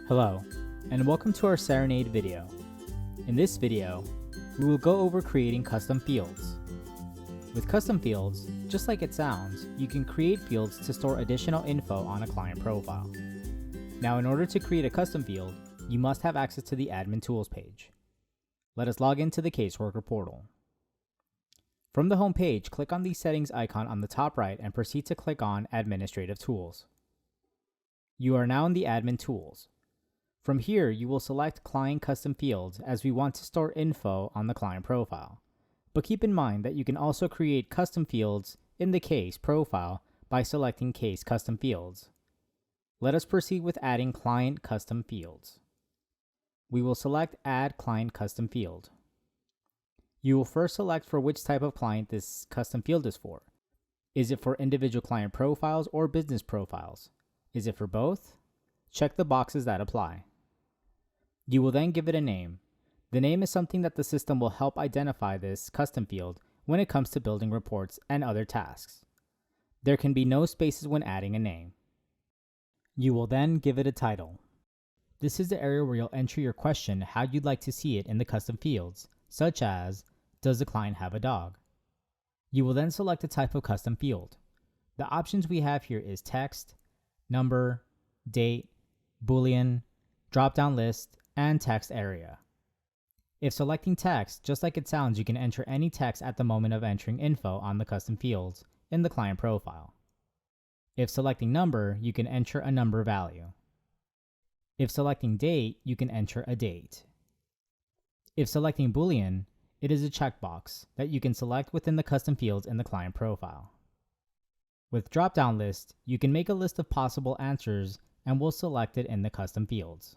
Hello, and welcome to our Cerenade video. In this video, we will go over creating custom fields. With custom fields, just like it sounds, you can create fields to store additional info on a client profile. Now, in order to create a custom field, you must have access to the Admin Tools page. Let us log into the Caseworker portal. From the home page, click on the Settings icon on the top right and proceed to click on Administrative Tools. You are now in the Admin Tools. From here, you will select Client Custom Fields as we want to store info on the client profile. But keep in mind that you can also create custom fields in the case profile by selecting Case Custom Fields. Let us proceed with adding Client Custom Fields. We will select Add Client Custom Field. You will first select for which type of client this custom field is for. Is it for individual client profiles or business profiles? Is it for both? Check the boxes that apply. You will then give it a name. The name is something that the system will help identify this custom field when it comes to building reports and other tasks. There can be no spaces when adding a name. You will then give it a title. This is the area where you'll enter your question how you'd like to see it in the custom fields, such as, does the client have a dog? You will then select the type of custom field. The options we have here is text, number, date, Boolean, drop-down list, and text area. If selecting text, just like it sounds, you can enter any text at the moment of entering info on the custom fields in the client profile. If selecting number, you can enter a number value. If selecting date, you can enter a date. If selecting Boolean, it is a checkbox that you can select within the custom fields in the client profile. With drop-down list, you can make a list of possible answers and will select it in the custom fields.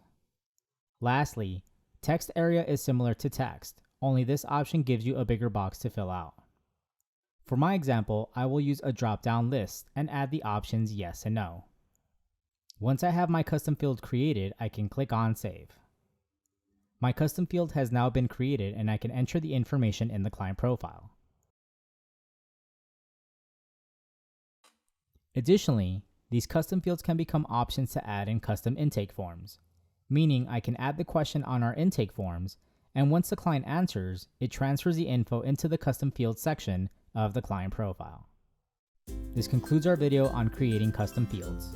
Lastly, text area is similar to text, only this option gives you a bigger box to fill out. For my example, I will use a drop-down list and add the options yes and no. Once I have my custom field created, I can click on Save. My custom field has now been created and I can enter the information in the client profile. Additionally, these custom fields can become options to add in custom intake forms, meaning I can add the question on our intake forms, and once the client answers, it transfers the info into the custom fields section of the client profile. This concludes our video on creating custom fields.